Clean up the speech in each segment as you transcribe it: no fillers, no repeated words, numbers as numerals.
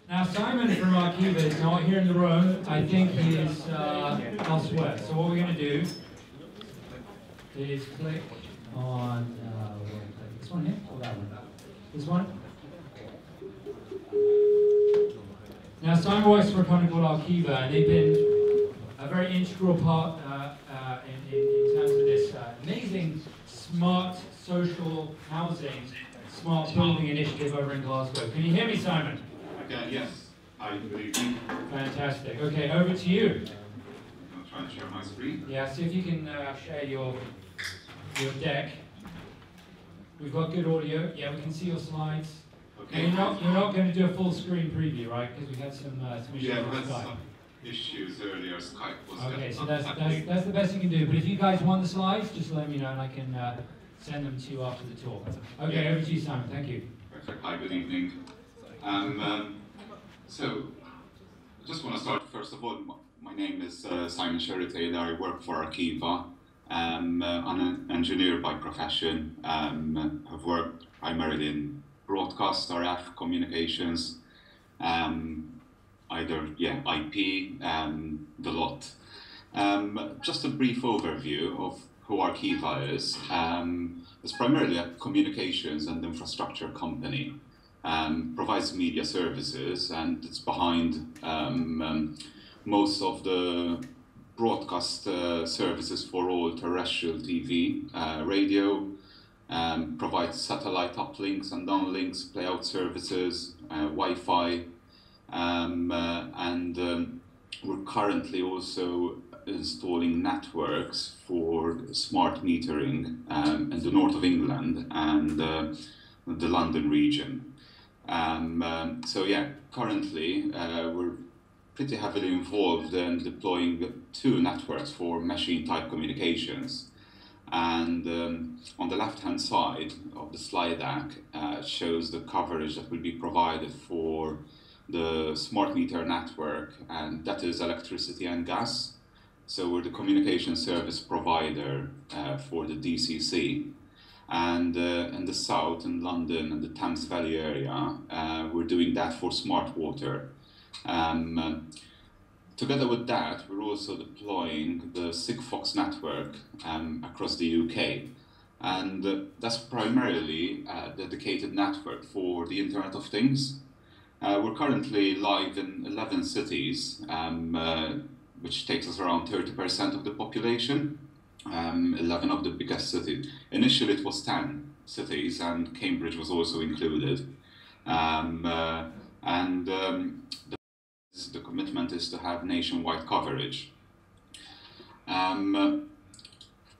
Now Simon from Arkiva is not here in the room. I think he is elsewhere. So what we're going to do is click on this one here or that one? This one. Now Simon works for a company called Arkiva, and they've been a very integral part in terms of this amazing smart social housing, smart building initiative over in Glasgow. Can you hear me, Simon? Yes. Hi, good evening. Fantastic. Okay, over to you. I'll try and share my screen. Yeah, see if you can share your deck. We've got good audio. Yeah, we can see your slides. Okay. You're not going to do a full screen preview, right? Because we had some issues we with had Skype. some issues earlier. Skype was Okay, so that's the best you can do. But if you guys want the slides, just let me know and I can send them to you after the talk. Okay, Yeah. over to you, Simon. Thank you. Perfect. Hi, good evening. So, I just want to start, first of all, my name is Simon Scerri. I work for Arkiva. I'm an engineer by profession. I've worked primarily in broadcast, RF, communications, IP, the lot. Just a brief overview of who Arkiva is. It's primarily a communications and infrastructure company. Provides media services, and it's behind most of the broadcast services for all terrestrial TV, radio, provides satellite uplinks and downlinks, playout services, Wi-Fi, and we're currently also installing networks for smart metering in the north of England and the London region. So yeah, currently we're pretty heavily involved in deploying 2 networks for machine-type communications. And on the left-hand side of the slide deck shows the coverage that will be provided for the smart meter network, and that is electricity and gas. So we're the communication service provider for the DCC. And in the south, in London and the Thames Valley area, we're doing that for smart water. Together with that, we're also deploying the SIGFOX network across the UK. And that's primarily a dedicated network for the Internet of Things. We're currently live in 11 cities, which takes us around 30% of the population. 11 of the biggest cities. Initially it was 10 cities, and Cambridge was also included. The commitment is to have nationwide coverage.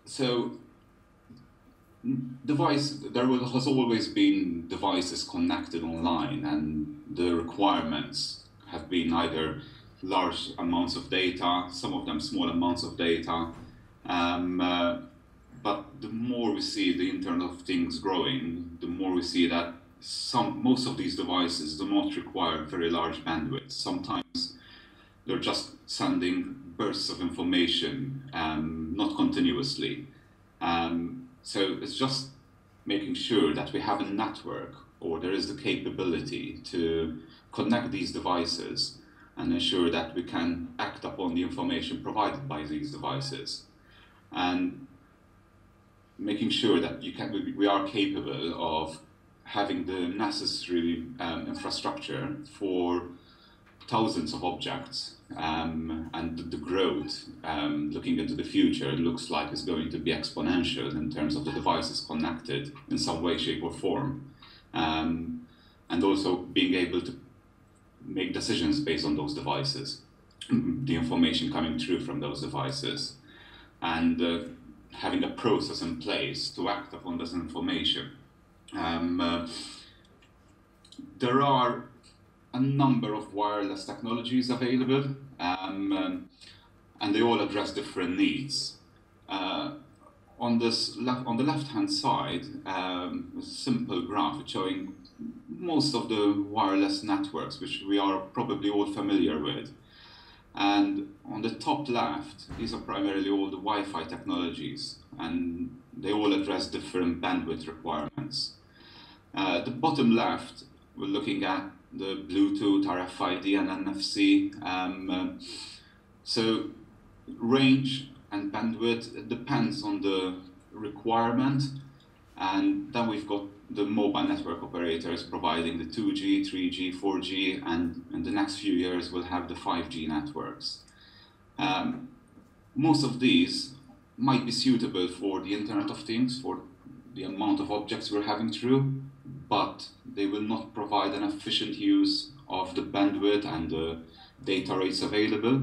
So there has always been devices connected online, and the requirements have been either large amounts of data, some of them small amounts of data. But the more we see the Internet of Things growing, the more we see that most of these devices do not require very large bandwidth. Sometimes they're just sending bursts of information, not continuously. So it's just making sure that we have a network, or there is the capability to connect these devices and ensure that we can act upon the information provided by these devices. And making sure that we are capable of having the necessary infrastructure for thousands of objects, and the growth looking into the future looks like it's going to be exponential in terms of the devices connected in some way, shape or form, and also being able to make decisions based on those devices, the information coming through from those devices, and having a process in place to act upon this information. There are a number of wireless technologies available, and they all address different needs. On the left-hand side, a simple graph showing most of the wireless networks, which we are probably all familiar with. And on the top left, these are primarily all the Wi-Fi technologies, and they all address different bandwidth requirements. The bottom left, we're looking at the Bluetooth, RFID, and NFC. So range and bandwidth, it depends on the requirement. And then we've got the mobile network operators providing the 2G, 3G, 4G, and in the next few years we'll have the 5G networks. Most of these might be suitable for the Internet of Things, for the amount of objects we're having through, but they will not provide an efficient use of the bandwidth and the data rates available.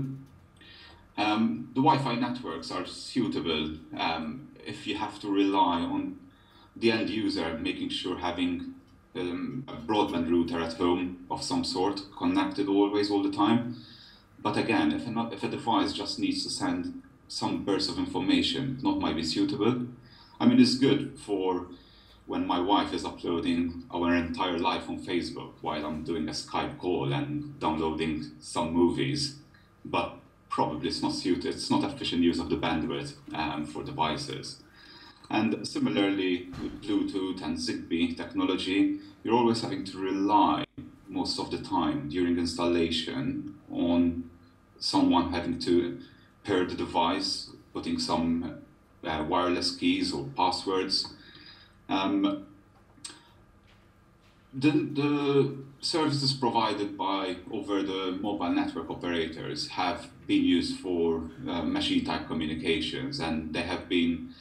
The Wi-Fi networks are suitable if you have to rely on the end user making sure having a broadband router at home of some sort connected always, all the time. But again, if a device just needs to send some burst of information, it not might be suitable. I mean, it's good for when my wife is uploading our entire life on Facebook while I'm doing a Skype call and downloading some movies, but probably it's not efficient use of the bandwidth for devices. And similarly, with Bluetooth and Zigbee technology, you're always having to rely most of the time during installation on someone having to pair the device, putting some wireless keys or passwords. The services provided by over the mobile network operators have been used for machine-type communications, and they have been,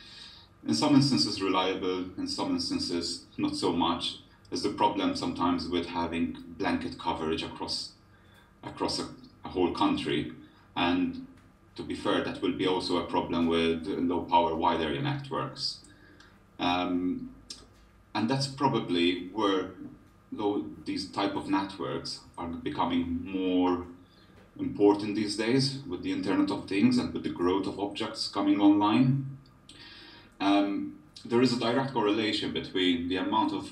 in some instances, reliable, in some instances, not so much. There's the problem sometimes with having blanket coverage across a whole country, and to be fair, that will be also a problem with low-power wide area networks. And that's probably where these type of networks are becoming more important these days with the Internet of Things and with the growth of objects coming online. There is a direct correlation between the amount of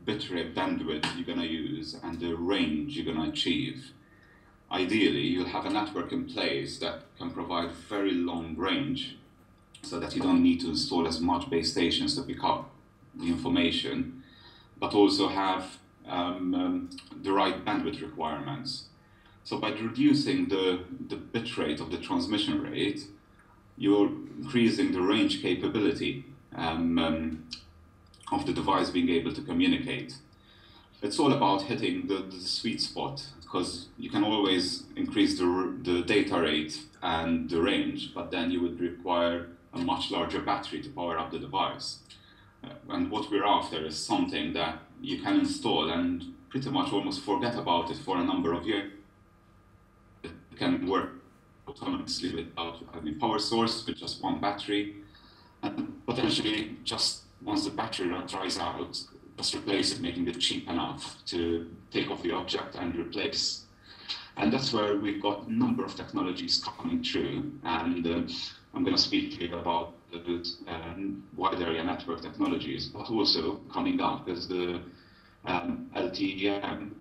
bitrate bandwidth you're going to use and the range you're going to achieve. Ideally, you'll have a network in place that can provide very long range so that you don't need to install as much base stations to pick up the information, but also have the right bandwidth requirements. So by reducing the bit rate of the transmission rate, you're increasing the range capability of the device being able to communicate. It's all about hitting the sweet spot, because you can always increase the data rate and the range, but then you would require a much larger battery to power up the device. And what we're after is something that you can install and pretty much almost forget about it for a number of years. It can work autonomously without having a power source with just one battery, and potentially just once the battery dries out, just replace it, making it cheap enough to take off the object and replace. And that's where we've got a number of technologies coming through, and I'm going to speak to you about the wide area network technologies, but also coming up is the LTE and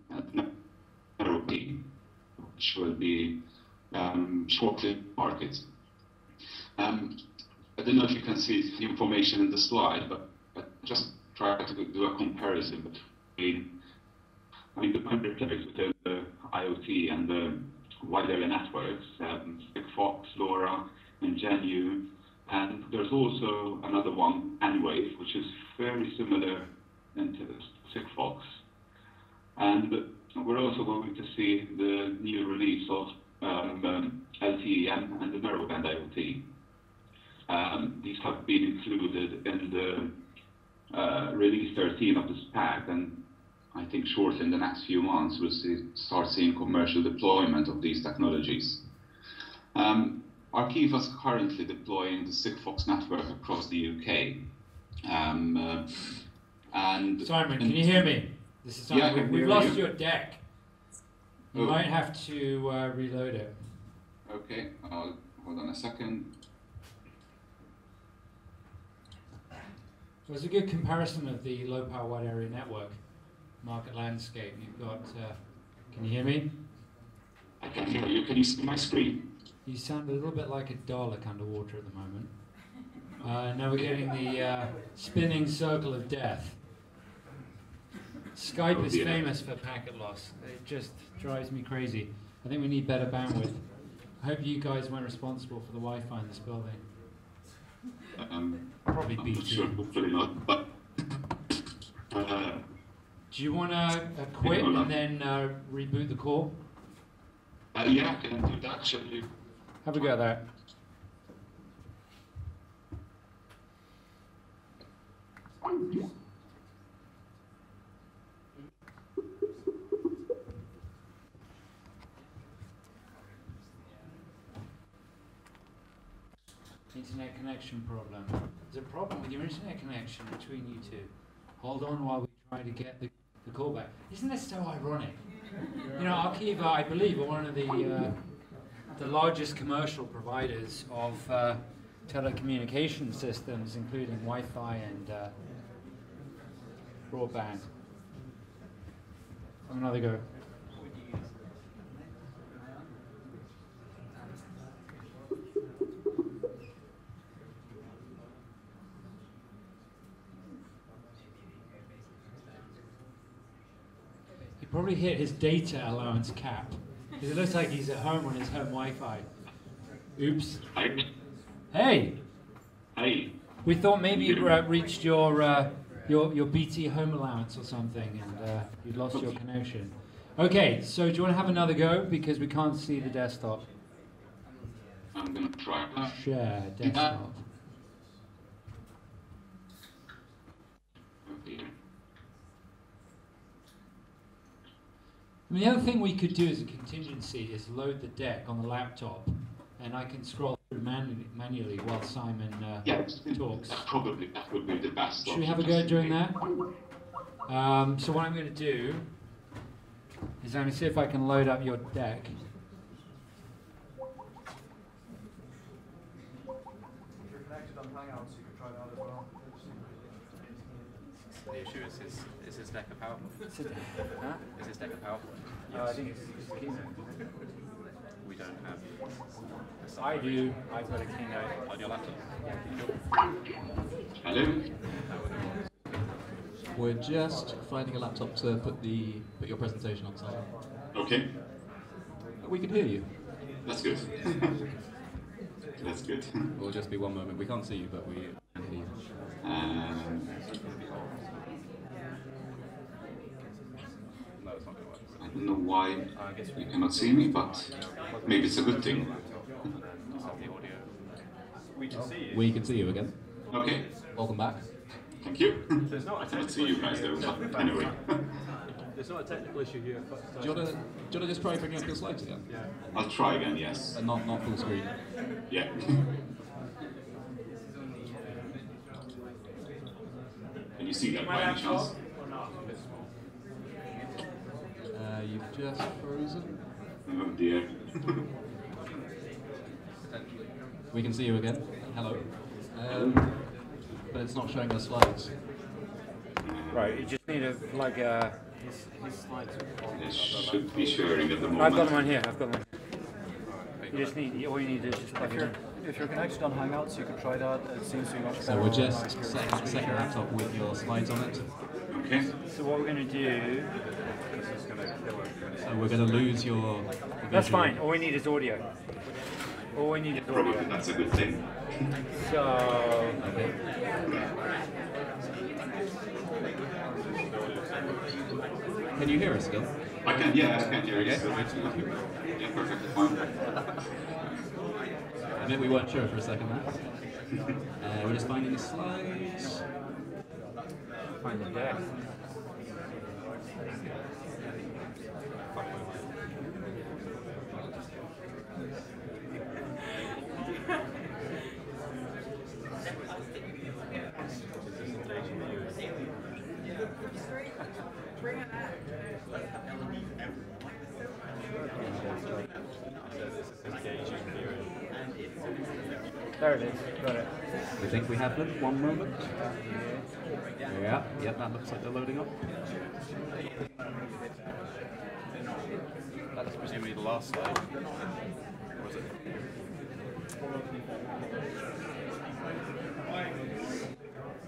IOT, which will be shortly market. I don't know if you can see the information in the slide, but just try to do a comparison between, I mean, the primary players within the IoT and the wide area networks, SIGFOX, LoRa, and GenU, and there's also another one, N-Wave, which is very similar to SIGFOX. And we're also going to see the new release of LTE-M and the narrowband IoT. These have been included in the release 13 of the spec, and I think shortly in the next few months we'll start seeing commercial deployment of these technologies. Arqiva is currently deploying the SIGFOX network across the UK. And Simon, can you hear me? This is Simon. Yeah, We've lost your deck. You might have to reload it. Okay, hold on a second. So it's a good comparison of the low power wide area network market landscape. You've got, can you hear me? I can hear you. Can you see my screen? You sound a little bit like a Dalek underwater at the moment. Now we're getting the spinning circle of death. Skype is famous for packet loss. It just drives me crazy. I think we need better bandwidth. I hope you guys weren't responsible for the Wi-Fi in this building. Probably BT. Sure, hopefully not. But do you want to quit and then reboot the call? yeah, I can do that. Shall you? Have a go at that. Internet connection problem. There's a problem with your internet connection between you two. Hold on while we try to get the call back. Isn't this so ironic? You know, Arqiva, I believe, are one of the largest commercial providers of telecommunication systems, including Wi-Fi and broadband. Have another go. He probably hit his data allowance cap, because it looks like he's at home on his home Wi-Fi. Oops. Hi. Hey! Hey. We thought maybe you'd reached your BT home allowance or something, and you'd lost your connection. Okay, so do you want to have another go, because we can't see the desktop? I'm going to try. Share desktop. And the other thing we could do as a contingency is load the deck on the laptop, and I can scroll through manually while Simon talks. Probably that would be the best. Should we have a go at doing that? So what I'm going to do is I'm going to see if I can load up your deck. If you're connected on Hangouts, you can try that as well. The issue is his deck a PowerPoint? Huh? Is his deck a PowerPoint? I think it's Keynote. We don't have. I do. I've got a Keynote. On your laptop? Hello? We're just finding a laptop to put your presentation on site. Okay. We can hear you. That's good. That's good. It will just be one moment. We can't see you, but we can hear you. No, it's not going to work. I don't know why you cannot see me, but maybe it's a good thing. Just have the audio. We can see you. We can see you again. Okay. Welcome back. Thank you. There's not a I cannot technical see you issue guys here. though, but anyway. There's not a technical issue here. But, Do you want to just try bringing up your slides again? yeah. I'll try again, yes. And not full screen. Yeah. Can you see that by any chance? You've just frozen. Oh dear. We can see you again. Hello. But it's not showing the slides. Right, you just need to plug his slides. It should be sharing at the moment. I've got them on here. I've got them. You just need. All you need is just plug it in. If you're connected on Hangouts, you can try that. It seems to be much better. So we're just setting up a second laptop with your slides on it. Okay. So what we're going to do. So we're going to lose your That's visual. fine. All we need is audio. All we need is Probably audio. that's a good thing. So. Okay. Can you hear us again? I can hear you. Okay. Yeah, perfectly fine. I mean, we weren't sure for a second there. We're just finding the slides. Find the deck. There it is. Got it. We think we have them. One moment. Yeah, that looks like they're loading up. That's presumably the last slide. Or is it?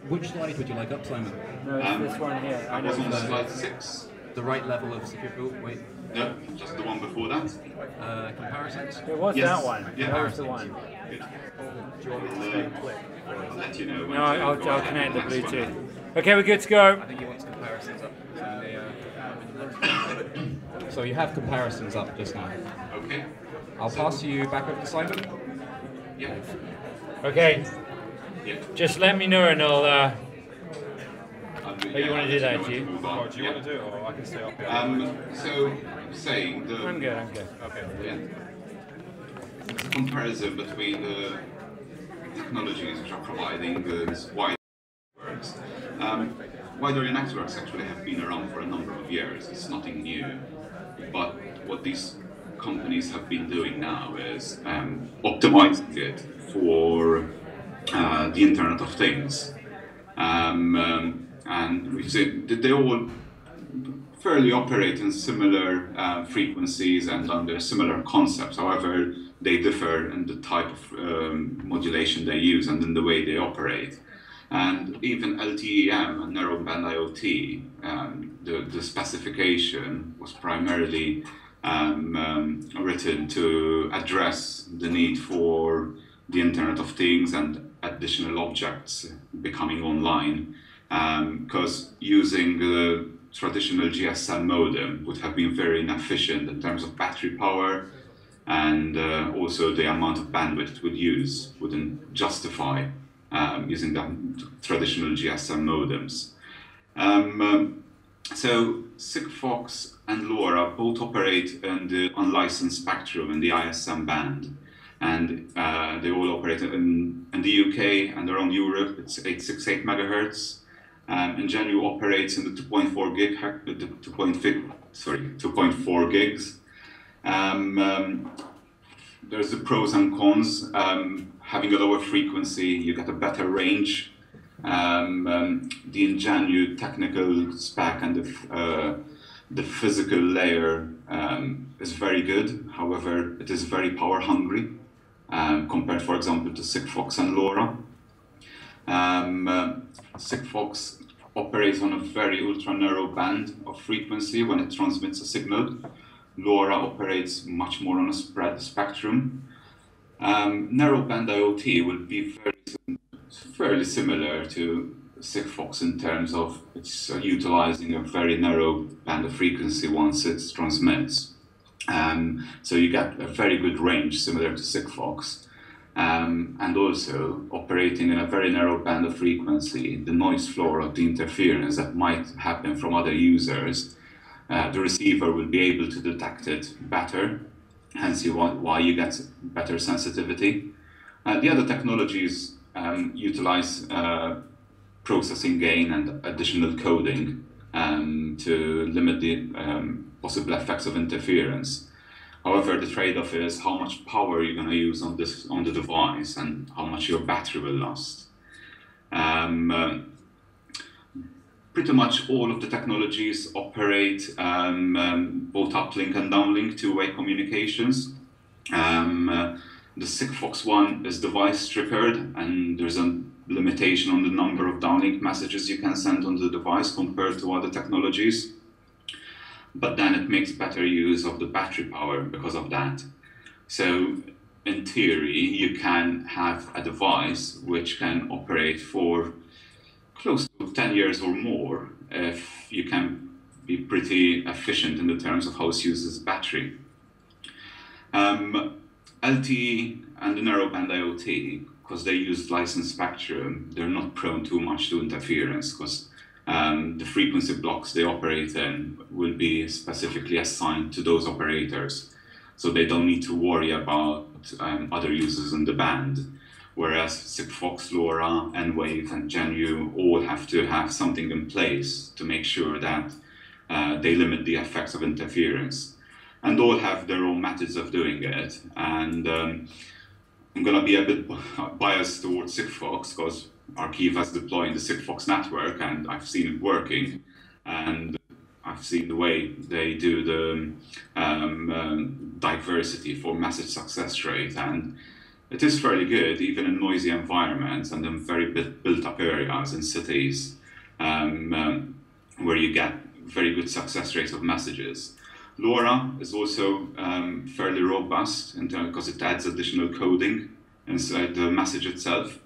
Which slide would you like up, Simon? No, it's this one here. I was on slide 6. The right level of security. Oh, wait. No, just the one before that. Comparisons? It was Yes. that one. Yeah. That was the one. Good. Do you want me to click? I'll let you know when No, to I'll go ahead connect the to next one. Bluetooth. Okay, we're good to go. I think he wants comparisons up. So you have comparisons up just now. Okay. I'll pass you back over to Simon. Yeah. Okay, Yeah. just let me know and I'll. You wanna do that, do you? Oh, do you want to do it, or I can stay up here? So, saying the I'm good. I'm good. Okay. yeah, comparison between the technologies which are providing this wide networks. Wide area networks actually have been around for a number of years. It's nothing new, but what these companies have been doing now is optimizing it for the Internet of Things. And we've seen that they all fairly operate in similar frequencies and under similar concepts. However, they differ in the type of modulation they use and in the way they operate. And even LTE-M and narrowband IoT, the specification was primarily written to address the need for the Internet of Things and additional objects becoming online. Because using the traditional GSM modem would have been very inefficient in terms of battery power, and also the amount of bandwidth it would use wouldn't justify using the traditional GSM modems. So SIGFOX and LoRa both operate in the unlicensed spectrum in the ISM band, and they all operate in the UK and around Europe. It's 868 megahertz. And Genu operates in the 2.4 gigs. There's the pros and cons. Having a lower frequency, you get a better range. The Ingenu technical spec and the physical layer is very good. However, it is very power hungry compared, for example, to SIGFOX and LoRa. SIGFOX operates on a very ultra narrow band of frequency when it transmits a signal. LoRa operates much more on a spread spectrum. Narrowband IoT will be fairly similar to SIGFOX in terms of it's utilizing a very narrow band of frequency once it transmits. So you get a very good range similar to SIGFOX. And also operating in a very narrow band of frequency, the noise floor of the interference that might happen from other users, the receiver will be able to detect it better, hence why you get better sensitivity. The other technologies utilize processing gain and additional coding to limit the possible effects of interference. However, the trade-off is how much power you're going to use on the device and how much your battery will last. Pretty much all of the technologies operate both uplink and downlink two-way communications. The SIGFOX one is device triggered, and there's a limitation on the number of downlink messages you can send on the device compared to other technologies. But then it makes better use of the battery power because of that. So in theory, you can have a device which can operate for close to 10 years or more if you can be pretty efficient in the terms of how it uses battery. LTE and the narrowband IoT, because they use licensed spectrum, they're not prone too much to interference, because the frequency blocks they operate in will be specifically assigned to those operators, so they don't need to worry about other users in the band. Whereas SIGFOX, LoRa, N-Wave, and Genu all have to have something in place to make sure that they limit the effects of interference, and all have their own methods of doing it. And I'm going to be a bit biased towards SIGFOX because Archive has deployed the SIGFOX network, and I've seen it working, and I've seen the way they do the diversity for message success rate, and it is fairly good, even in noisy environments and in very built-up areas in cities, where you get very good success rates of messages. LoRa is also fairly robust because it adds additional coding inside the message itself.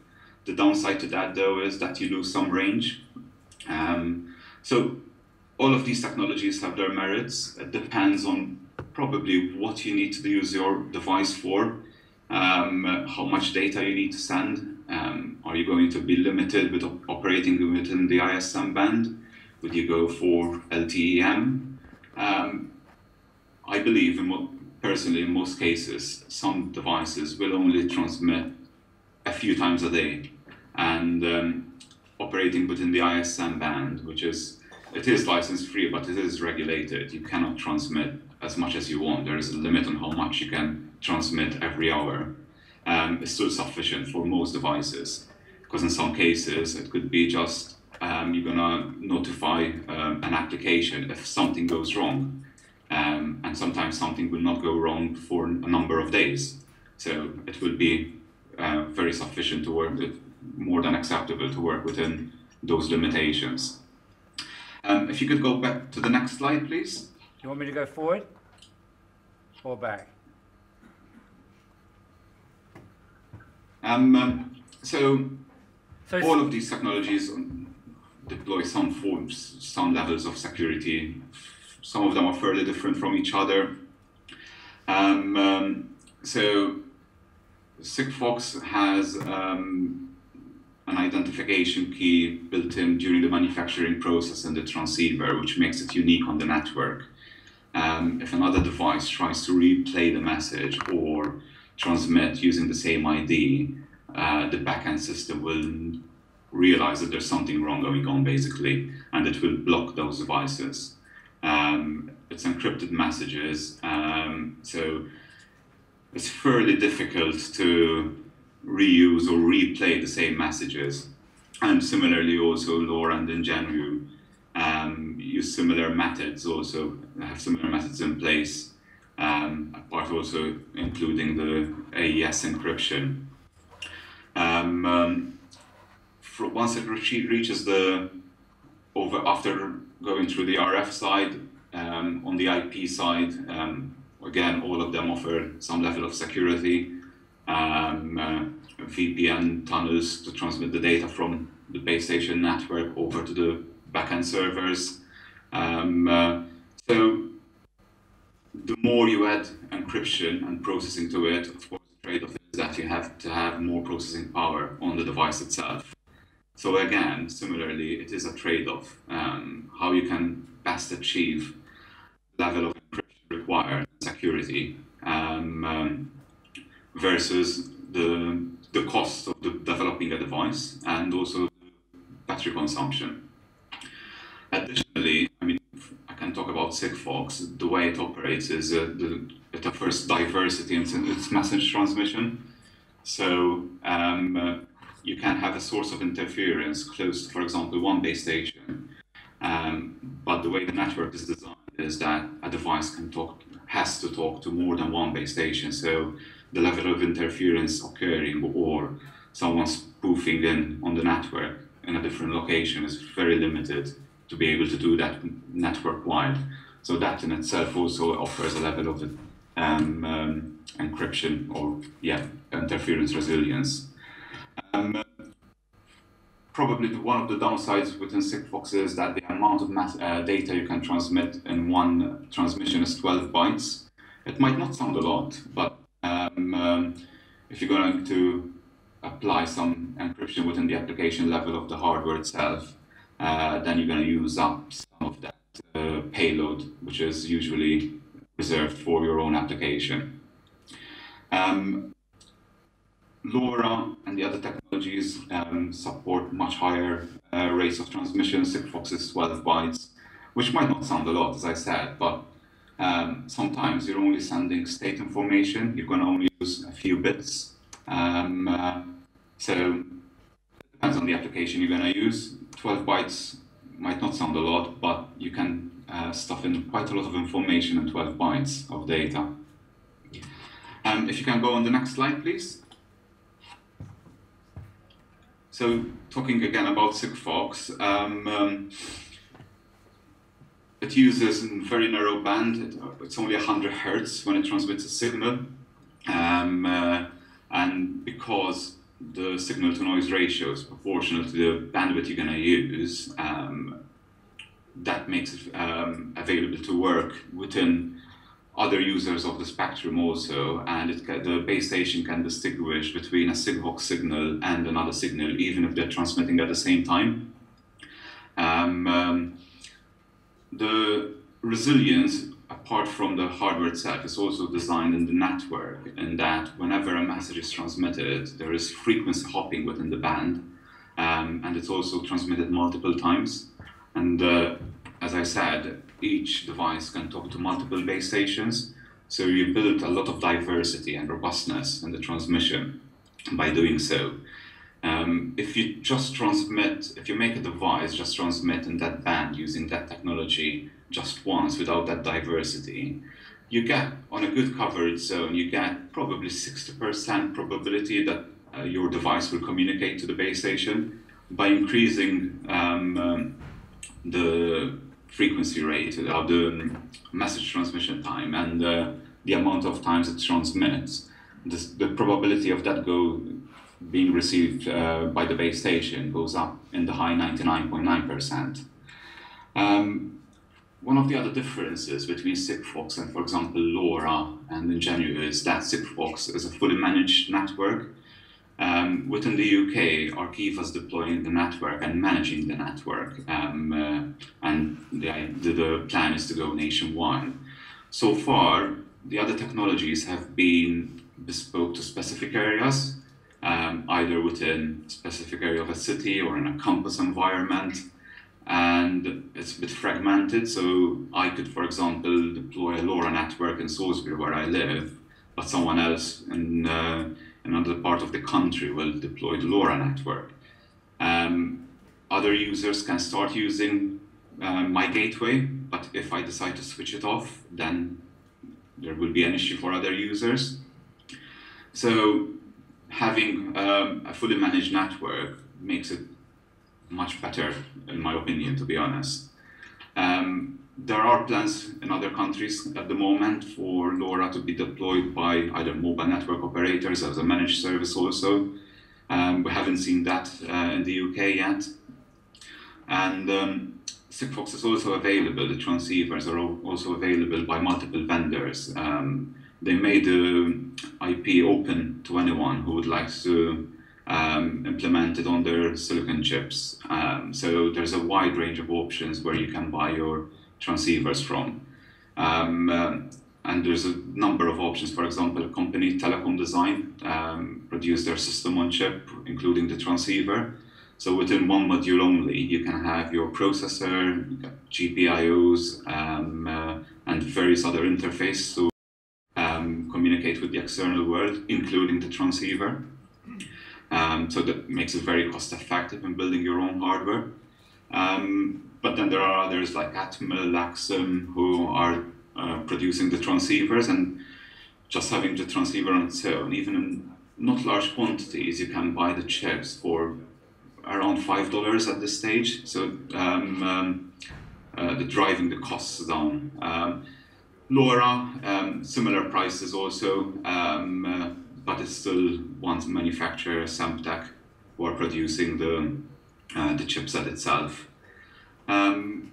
The downside to that, though, is that you lose some range. So all of these technologies have their merits. It depends on probably what you need to use your device for, how much data you need to send. Are you going to be limited with operating within the ISM band? Would you go for LTE-M? I believe, personally, in most cases, some devices will only transmit a few times a day, and operating within the ISM band, which is, it is license free, but it is regulated. You cannot transmit as much as you want. There is a limit on how much you can transmit every hour. It's still sufficient for most devices, because in some cases it could be just you're gonna notify an application if something goes wrong, and sometimes something will not go wrong for a number of days. So it will be very sufficient to work with, more than acceptable to work within those limitations. If you could go back to the next slide, please. You want me to go forward or back? So all of these technologies deploy some levels of security. Some of them are fairly different from each other. So SIGFOX has an identification key built in during the manufacturing process in the transceiver, which makes it unique on the network. If another device tries to replay the message or transmit using the same ID, the backend system will realize that there's something wrong going on, basically, and it will block those devices. It's encrypted messages, so it's fairly difficult to reuse or replay the same messages. And similarly, also LoRa and Ingenu use similar methods, also have similar methods in place, apart also including the AES encryption. Once it reaches after going through the RF side, on the IP side, again, all of them offer some level of security. VPN tunnels to transmit the data from the base station network over to the backend servers. So the more you add encryption and processing to it, of course, the trade-off is that you have to have more processing power on the device itself. So again, similarly, it is a trade-off, how you can best achieve the level of encryption required, security, versus the cost of developing a device and also battery consumption. Additionally, I mean, I can talk about SIGFOX. The way it operates is it offers diversity in its message transmission. So you can have a source of interference close to, for example, one base station. But the way the network is designed is that a device has to talk to more than one base station. So the level of interference occurring or someone spoofing in on the network in a different location is very limited to be able to do that network-wide. So that in itself also offers a level of encryption or interference resilience. Probably one of the downsides within SIGFOX is that the amount of data you can transmit in one transmission is 12 bytes. It might not sound a lot, but if you're going to apply some encryption within the application level of the hardware itself, then you're going to use up some of that payload, which is usually reserved for your own application. LoRa and the other technologies support much higher rates of transmission. SIGFOX is 12 bytes, which might not sound a lot, as I said, but sometimes you're only sending state information. You're going to only use a few bits. So it depends on the application you're going to use. 12 bytes might not sound a lot, but you can stuff in quite a lot of information in 12 bytes of data. If you can go on the next slide, please. So talking again about SIGFOX, it uses a very narrow band. It's only 100 Hertz when it transmits a signal. And because the signal to noise ratio is proportional to the bandwidth you're going to use, that makes it available to work within other users of the spectrum also, and the base station can distinguish between a SIGFOX signal and another signal, even if they're transmitting at the same time. The resilience, apart from the hardware itself, is also designed in the network, in that whenever a message is transmitted, there is frequency hopping within the band, and it's also transmitted multiple times. And as I said, each device can talk to multiple base stations, so you build a lot of diversity and robustness in the transmission by doing so. If you just transmit, if you make a device just transmit in that band using that technology just once without that diversity, you get, on a good coverage zone, you get probably 60% probability that your device will communicate to the base station. By increasing the frequency rate of the message transmission time and the amount of times it transmits, the probability of that being received by the base station goes up in the high 99.9%. One of the other differences between SIGFOX and, for example, LoRa and Ingenu is that SIGFOX is a fully managed network. Within the UK, Arqiva is deploying the network and managing the network, and the plan is to go nationwide. So far, the other technologies have been bespoke to specific areas, either within a specific area of a city or in a campus environment, and it's a bit fragmented. So I could, for example, deploy a LoRa network in Salisbury, where I live, but someone else in another part of the country will deploy the LoRa network. Other users can start using my gateway, but if I decide to switch it off, then there will be an issue for other users. So having a fully managed network makes it much better, in my opinion, to be honest. There are plans in other countries at the moment for LoRa to be deployed by either mobile network operators as a managed service also. We haven't seen that in the UK yet. And SIGFOX is also available, the transceivers are also available by multiple vendors. They made the IP open to anyone who would like to implement it on their silicon chips. So there's a wide range of options where you can buy your transceivers from. And there's a number of options. For example, a company, Telecom Design, produced their system on chip, including the transceiver. So within one module only, you can have your processor, GPIOs, and various other interfaces to communicate with the external world, including the transceiver. So that makes it very cost effective in building your own hardware. But then there are others like Atmel, Axum, who are producing the transceivers, and just having the transceiver on its own, even in not large quantities, you can buy the chips for around $5 at this stage. So driving the costs down. LoRa, similar prices also, but it's still one manufacturer, Semtech, who are producing the chipset itself. And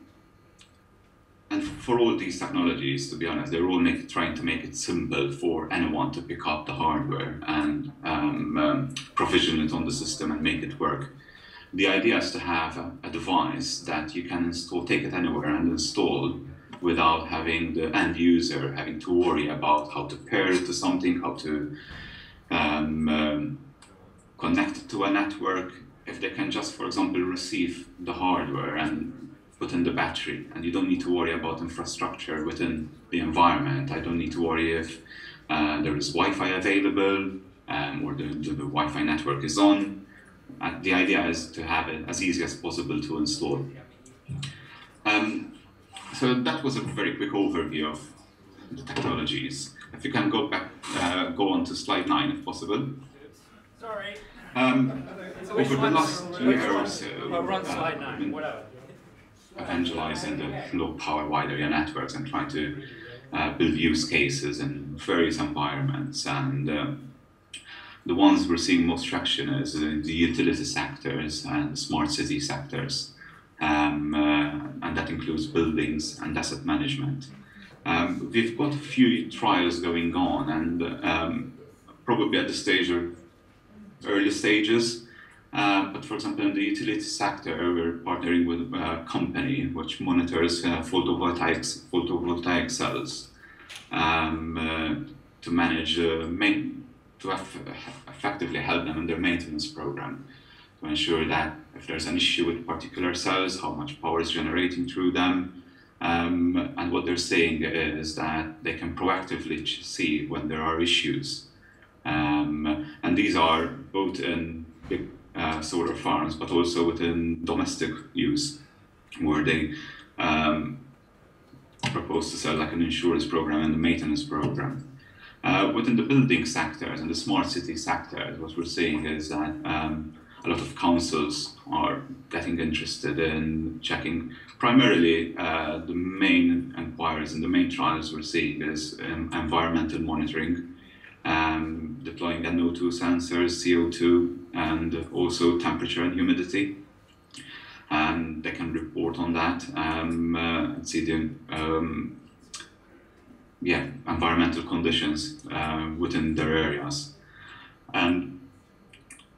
for all these technologies, to be honest, they're all trying to make it simple for anyone to pick up the hardware and provision it on the system and make it work. The idea is to have a device that you can install, take it anywhere and install without having the end user having to worry about how to pair it to something, how to connect it to a network. If they can just, for example, receive the hardware and put in the battery, and you don't need to worry about infrastructure within the environment. I don't need to worry if there is Wi-Fi available or the Wi-Fi network is on. The idea is to have it as easy as possible to install. So that was a very quick overview of the technologies. If you can go back, go on to slide 9 if possible. Sorry. Over the last year or so, run slide 9, whatever. evangelizing the low-power wide area networks and trying to build use cases in various environments. And the ones we're seeing most traction is the utility sectors and smart city sectors. And that includes buildings and asset management. We've got a few trials going on, and probably at the stage of early stages. But for example, in the utility sector, we're partnering with a company which monitors photovoltaic cells to manage effectively help them in their maintenance program, to ensure that if there's an issue with particular cells, how much power is generating through them. And what they're saying is that they can proactively see when there are issues. And these are both in big solar farms, but also within domestic use, where they propose to sell like an insurance program and a maintenance program. Within the building sectors and the smart city sectors, what we're seeing is that a lot of councils are getting interested in checking. Primarily, the main inquiries and the main trials we're seeing is environmental monitoring, deploying NO2 sensors, CO2, and also temperature and humidity. They can report on that and see the environmental conditions within their areas. And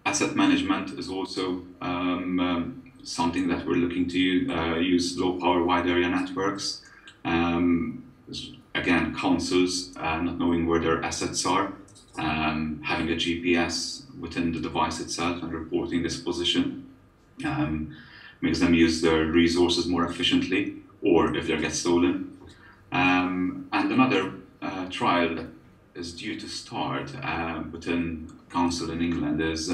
asset management is also something that we're looking to use low power wide area networks. Again, councils not knowing where their assets are, having a GPS within the device itself and reporting this position makes them use their resources more efficiently, or if they get stolen. And another trial that is due to start within council in England is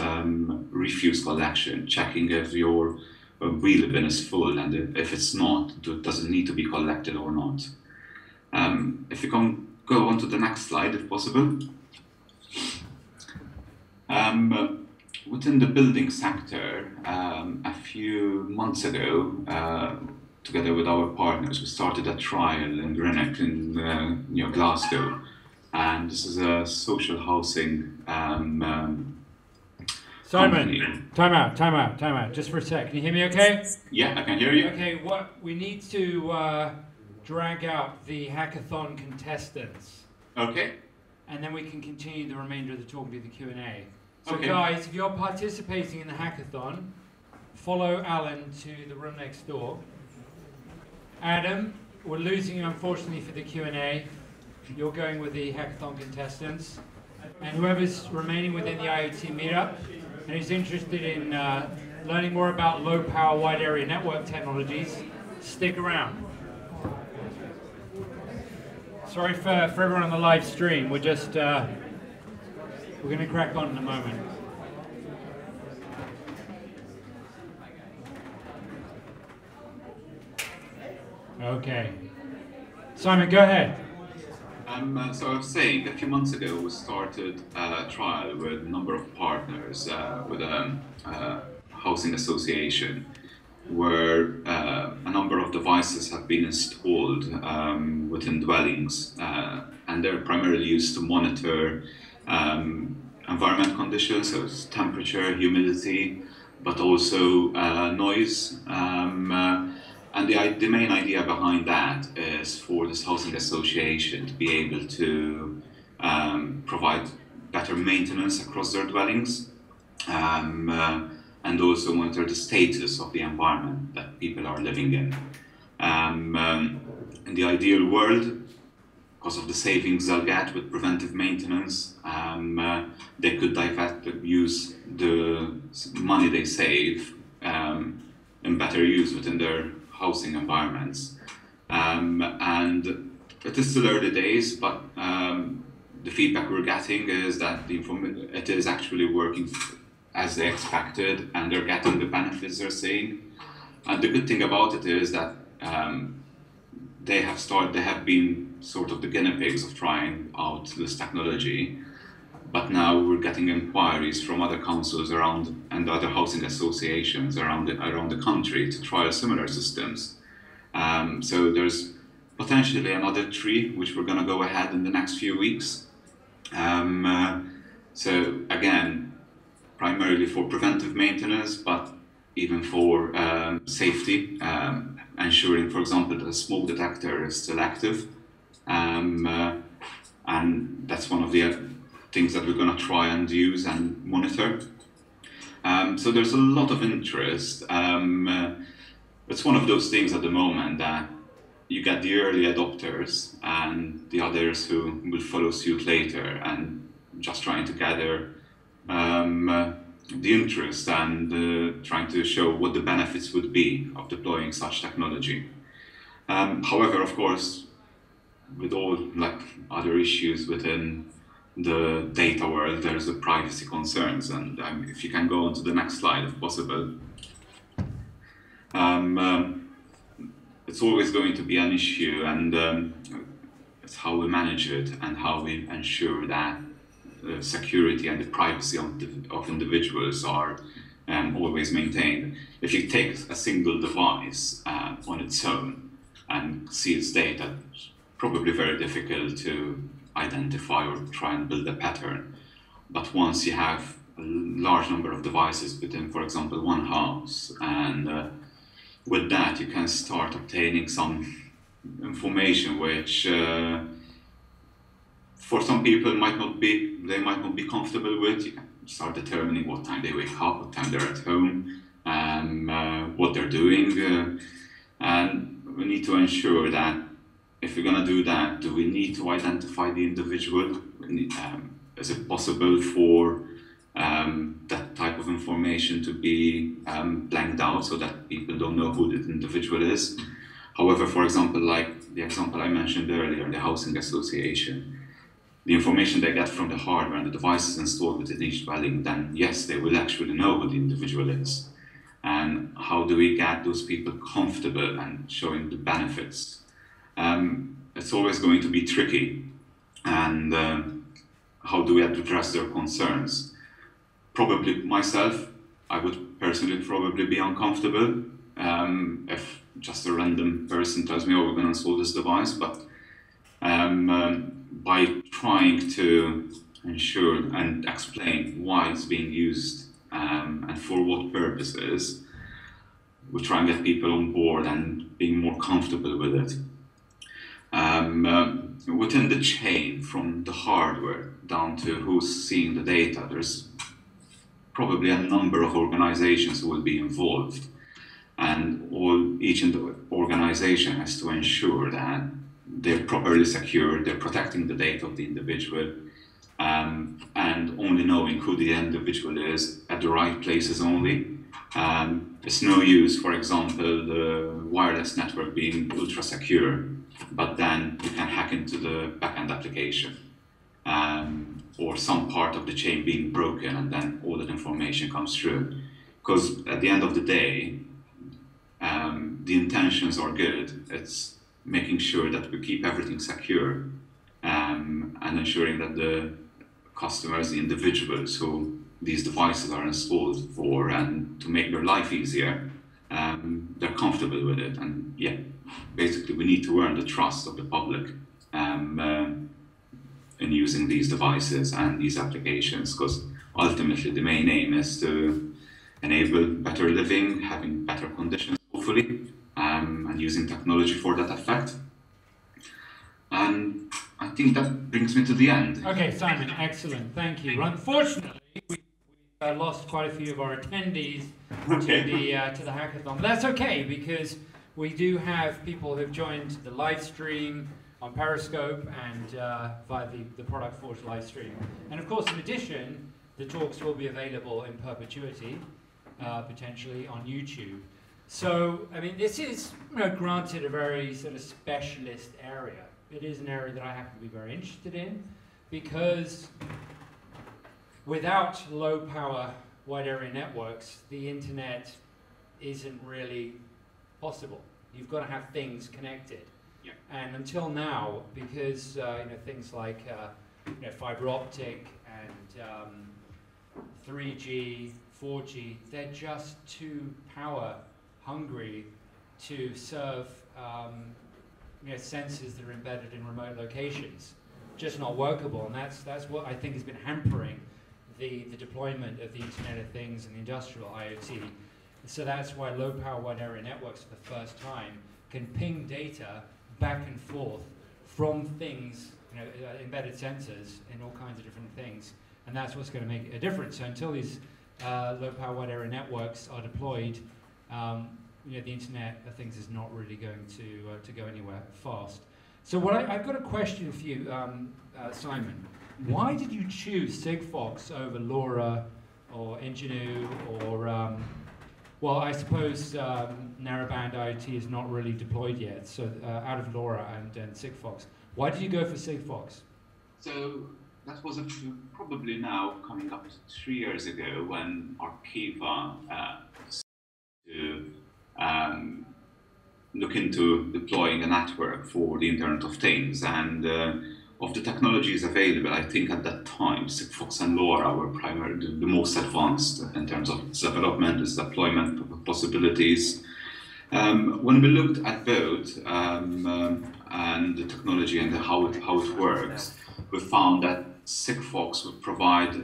refuse collection, checking if your wheel bin is full, and if it's not, does it need to be collected or not. If you can go on to the next slide, if possible. Within the building sector, a few months ago, together with our partners, we started a trial in Greenock near Glasgow. And this is a social housing Simon, time out, just for a sec. Can you hear me okay? Yeah, I can hear you. Okay, we need to drag out the hackathon contestants. Okay. And then we can continue the remainder of the talk and do the Q&A. So okay. Guys, if you're participating in the hackathon, follow Alan to the room next door. Adam, we're losing you unfortunately for the Q&A. You're going with the hackathon contestants. And whoever's remaining within the IOT meetup and is interested in learning more about low power wide area network technologies, stick around. Sorry for everyone on the live stream. We're just we're going to crack on in a moment. Okay. Simon, go ahead. So I was saying, a few months ago we started a trial with a number of partners with a housing association, where a number of devices have been installed within dwellings, and they're primarily used to monitor environment conditions, so it's temperature, humidity, but also noise. And the main idea behind that is for this housing association to be able to provide better maintenance across their dwellings, and also monitor the status of the environment that people are living in. In the ideal world, because of the savings they'll get with preventive maintenance, they could use the money they save in better use within their housing environments. And it is still early days, but the feedback we're getting is that it is actually working as they expected, and they're getting the benefits they're seeing. And the good thing about it is that they have been sort of the guinea pigs of trying out this technology, but now we're getting inquiries from other councils around and other housing associations around the country to trial similar systems. So there's potentially another 3 which we're going to go ahead in the next few weeks. So again, primarily for preventive maintenance, but even for safety, ensuring, for example, that a smoke detector is still active. And that's one of the things that we're going to try and use and monitor. So there's a lot of interest. It's one of those things at the moment that you get the early adopters and the others who will follow suit later, and just trying to gather the interest and trying to show what the benefits would be of deploying such technology. However, of course, with all like other issues within the data world, there's the privacy concerns, and if you can go on to the next slide if possible. It's always going to be an issue, and it's how we manage it and how we ensure that the security and the privacy of individuals are always maintained. If you take a single device on its own and see its data, it's probably very difficult to identify or try and build a pattern. But once you have a large number of devices within, for example, one house, and with that you can start obtaining some information which for some people they might not be comfortable with. You can start determining what time they wake up, what time they're at home, what they're doing, and we need to ensure that if we're going to do that, do we need to identify the individual? Is it possible for that type of information to be blanked out so that people don't know who the individual is? However, for example, like the example I mentioned earlier, the housing association, the information they get from the hardware and the devices installed within each dwelling, then yes, they will actually know who the individual is. And how do we get those people comfortable and showing the benefits? It's always going to be tricky. And how do we address their concerns? Probably myself, I would personally probably be uncomfortable if just a random person tells me, oh, we're going to install this device. But by trying to ensure and explain why it's being used and for what purposes, we try and get people on board and being more comfortable with it. Within the chain, from the hardware down to who's seeing the data, there's probably a number of organizations who will be involved, and each organization has to ensure that they're properly secured, they're protecting the data of the individual, and only knowing who the individual is at the right places only. It's no use, for example, the wireless network being ultra secure, but then you can hack into the backend application, or some part of the chain being broken, and then all that information comes through. Because at the end of the day, the intentions are good. It's making sure that we keep everything secure, and ensuring that the customers, the individuals who these devices are installed for, and to make their life easier, they're comfortable with it. And yeah, basically we need to earn the trust of the public in using these devices and these applications, because ultimately the main aim is to enable better living, having better conditions, hopefully, and using technology for that effect. And I think that brings me to the end. Okay, Simon, excellent, thank you. Unfortunately, we lost quite a few of our attendees to the hackathon. But that's okay, because we do have people who've joined the live stream on Periscope and via the Product Forge live stream. And of course, in addition, the talks will be available in perpetuity, potentially on YouTube. So, I mean, this is, granted, a very sort of specialist area. It is an area that I happen to be very interested in, because without low power wide area networks, the internet isn't really possible. You've got to have things connected. Yeah. And until now, because things like fiber optic and 3G, 4G, they're just too power hungry to serve sensors that are embedded in remote locations. Just not workable, and that's what I think has been hampering the deployment of the Internet of Things and the industrial IoT. So that's why low power wide area networks for the first time can ping data back and forth from things, embedded sensors in all kinds of different things, and that's what's going to make a difference. So until these low power wide area networks are deployed, the Internet of Things is not really going to go anywhere fast. So I've got a question for you, Simon. Why did you choose SIGFOX over LoRa or Nginx or well, I suppose narrowband IoT is not really deployed yet, so out of LoRa and SIGFOX. Why did you go for SIGFOX? So that was probably now coming up to 3 years ago when Arkiva to look into deploying a network for the Internet of Things, and of the technologies available, I think at that time SIGFOX and LoRa were primarily the most advanced in terms of its development, its deployment possibilities. When we looked at both and the technology and how it works, we found that SIGFOX would provide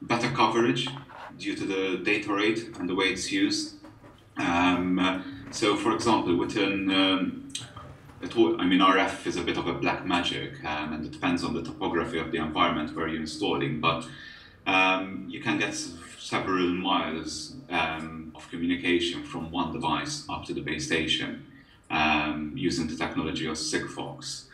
better coverage due to the data rate and the way it's used. So, for example, within RF is a bit of a black magic, and it depends on the topography of the environment where you're installing, but you can get several miles of communication from one device up to the base station using the technology of SIGFOX.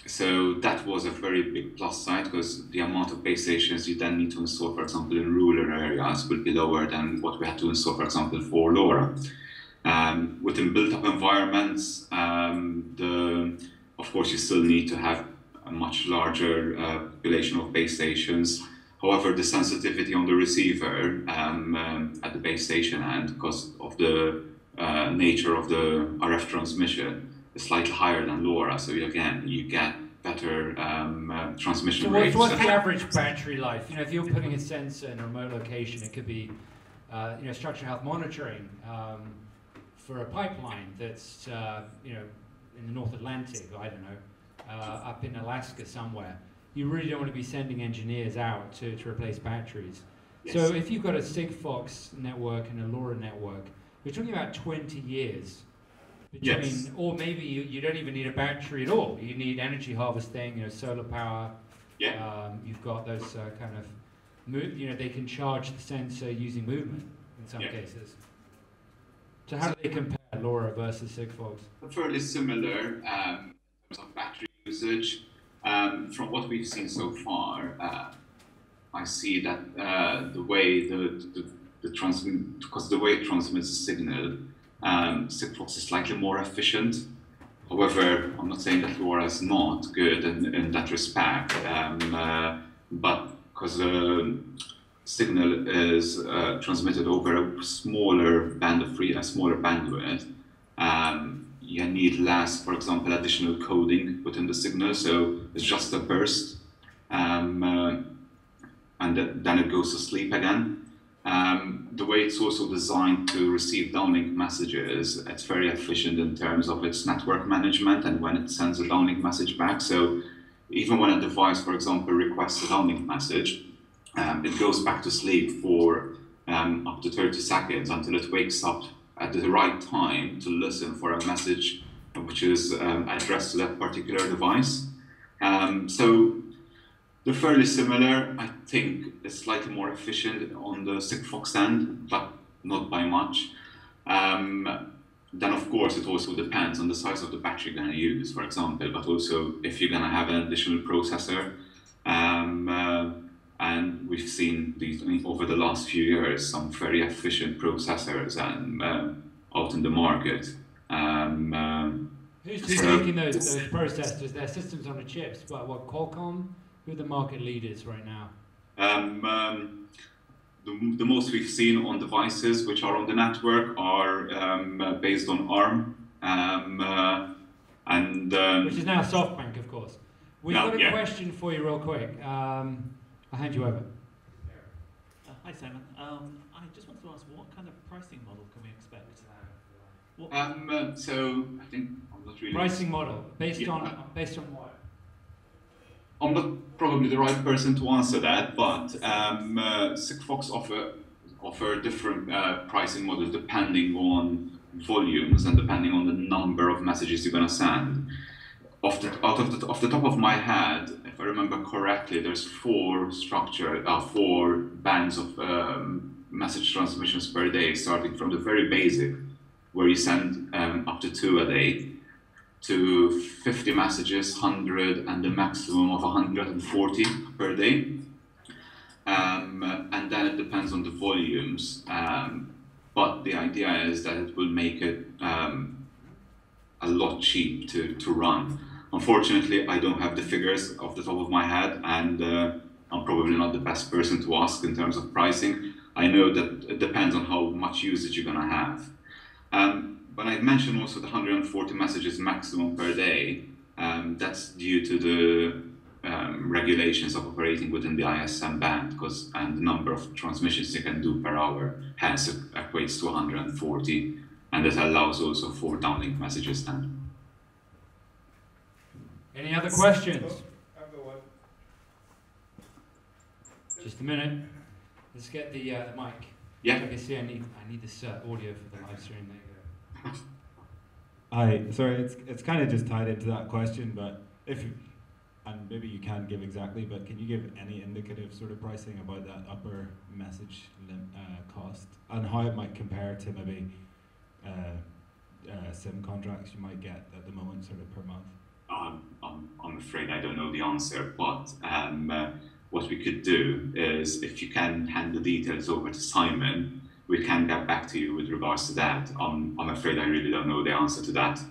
So that was a very big plus side, because the amount of base stations you then need to install, for example, in rural areas will be lower than what we had to install, for example, for LoRa. Within built-up environments, of course, you still need to have a much larger population of base stations. However, the sensitivity on the receiver at the base station end, because of the nature of the RF transmission, is slightly higher than LoRa. So again, you get better transmission rates. So what's the average battery life? If you're putting a sensor in a remote location, it could be structural health monitoring for a pipeline that's in the North Atlantic, I don't know, up in Alaska somewhere. You really don't want to be sending engineers out to replace batteries. Yes. So if you've got a SIGFOX network and a LoRa network, we're talking about 20 years between, yes. Or maybe you don't even need a battery at all. You need energy harvesting, solar power. Yeah. You've got those kind of, they can charge the sensor using movement in some cases. So how do they compare LoRa versus SIGFOX? Fairly similar in terms of battery usage. From what we've seen so far, I see that the way because the way it transmits a signal, SIGFOX is slightly more efficient. However, I'm not saying that LoRa is not good in that respect, but because the signal is transmitted over a smaller bandwidth, you need less, for example, additional coding within the signal, so it's just a burst, and then it goes to sleep again. The way it's also designed to receive downlink messages, it's very efficient in terms of its network management and when it sends a downlink message back. So even when a device, for example, requests a downlink message, it goes back to sleep for up to 30 seconds until it wakes up at the right time to listen for a message which is addressed to that particular device. So they're fairly similar. I think it's slightly more efficient on the SIGFOX end, but not by much. Then of course it also depends on the size of the battery you're going to use, for example, but also if you're going to have an additional processor. And we've seen these over the last few years, some very efficient processors out in the market. Who's making those processors? They're systems on the chips, but what, Qualcomm? Who are the market leaders right now? The most we've seen on devices which are on the network are based on ARM. Which is now SoftBank, of course. We've No, got a yeah. question for you real quick. I'll hand you over. Hi Simon. I just wanted to ask, what kind of pricing model can we expect? What So I think I'm not really. Pricing model based Yeah. on what? I'm not probably the right person to answer that, but SIGFOX offer different pricing models depending on volumes and depending on the number of messages you're going to send. Off the top of my head, if I remember correctly, there's four bands of message transmissions per day, starting from the very basic, where you send up to 2 a day, to 50 messages, 100, and the maximum of 140 per day. And then it depends on the volumes. But the idea is that it will make it a lot cheap to run. Unfortunately, I don't have the figures off the top of my head, and I'm probably not the best person to ask in terms of pricing. I know that it depends on how much usage you're going to have. But I mentioned also the 140 messages maximum per day. That's due to the regulations of operating within the ISM band, and the number of transmissions you can do per hour hence equates to 140, and that allows also for downlink messages then. Any other questions? I've got one. Just a minute. Let's get the mic. Yeah. Like I see, I need this audio for the live stream. There you go. Hi, sorry, it's kind of just tied into that question, but and maybe you can't give exactly, but can you give any indicative sort of pricing about that upper message cost and how it might compare to maybe SIM contracts you might get at the moment, sort of per month? I'm afraid I don't know the answer, but what we could do is, if you can hand the details over to Simon, we can get back to you with regards to that. I'm afraid I really don't know the answer to that.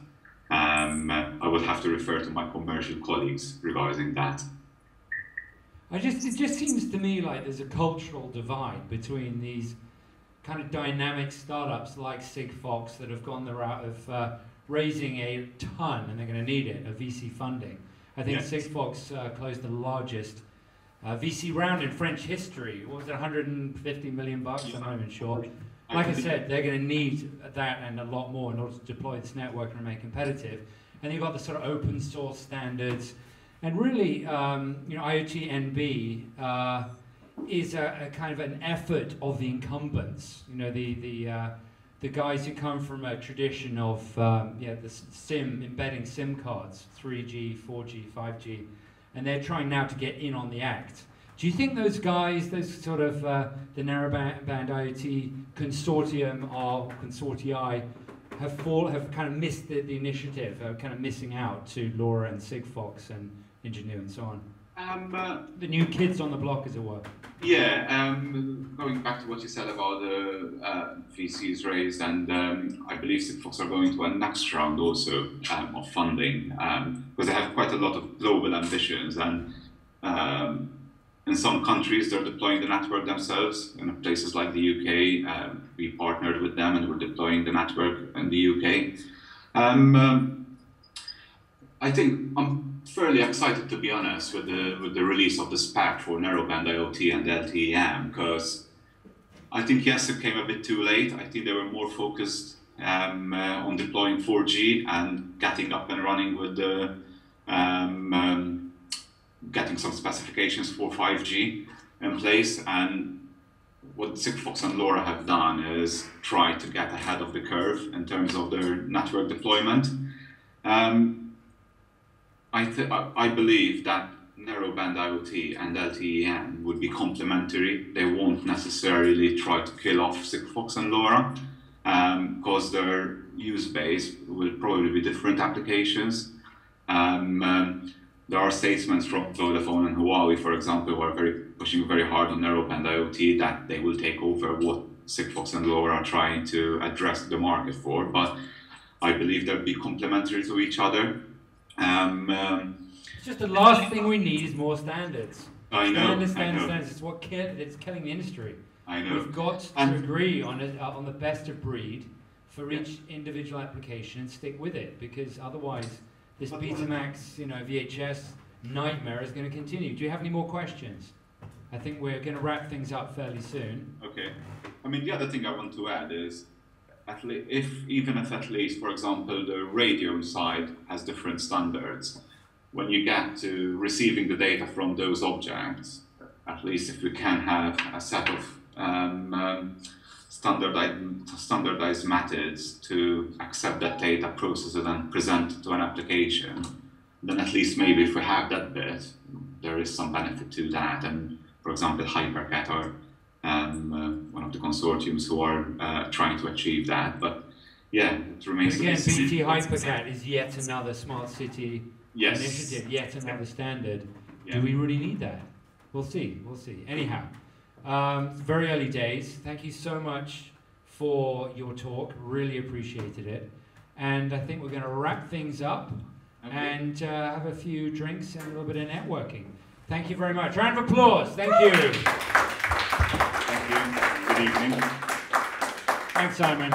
I would have to refer to my commercial colleagues regarding that. It just seems to me like there's a cultural divide between these kind of dynamic startups like SIGFOX that have gone the route of raising a ton, and they're going to need it, of VC funding. I think Yes. SIGFOX closed the largest VC round in French history. What was it, 150 million bucks? I'm not even sure. Like I said, they're going to need that and a lot more in order to deploy this network and remain competitive. And you've got the sort of open source standards. And really, IoT NB is a kind of an effort of the incumbents. The guys who come from a tradition of embedding SIM cards, 3G, 4G, 5G, and they're trying now to get in on the act. Do you think those guys, those sort of the narrowband IoT consortium or consortii, have kind of missed the initiative, are kind of missing out to LoRa and SIGFOX and Ingenu and so on? The new kids on the block, as it were. Yeah, going back to what you said about the VCs raised, and I believe SIGFOX are going to a next round also of funding, because they have quite a lot of global ambitions, and in some countries they're deploying the network themselves. In places like the UK, we partnered with them and we're deploying the network in the UK. I think I'm fairly excited, to be honest, with the release of the spec for narrowband IoT and LTE-M, because I think yes, it came a bit too late. I think they were more focused on deploying 4G and getting up and running with the getting some specifications for 5G in place. And what SIGFOX and LoRa have done is try to get ahead of the curve in terms of their network deployment. I believe that narrowband IoT and LTE-M would be complementary. They won't necessarily try to kill off SIGFOX and LoRa, because their use base will probably be different applications. There are statements from Vodafone and Huawei, for example, who are pushing very hard on narrowband IoT, that they will take over what SIGFOX and LoRa are trying to address the market for. But I believe they'll be complementary to each other. It's just the last thing we need is more standards. I know. Standards. It's it's killing the industry. I know. We've got to agree on the best of breed for each individual application and stick with it, because otherwise this Betamax, VHS nightmare is going to continue. Do you have any more questions? I think we're going to wrap things up fairly soon. Okay. I mean, the other thing I want to add is, even if at least, for example, the radio side has different standards, when you get to receiving the data from those objects, at least if we can have a set of standardized methods to accept that data, process it, and present it to an application, then at least maybe if we have that bit, there is some benefit to that. And for example, HyperCat are one of the consortiums who are trying to achieve that. But yeah, it remains But again, to be seen. BT HyperCat is yet another smart city initiative, yet another standard. Yeah. Do we really need that? We'll see, we'll see. Anyhow, very early days. Thank you so much for your talk. Really appreciated it. And I think we're going to wrap things up and have a few drinks and a little bit of networking. Thank you very much. Round of applause. Thank you. Thank you. Good evening. Thanks, Simon.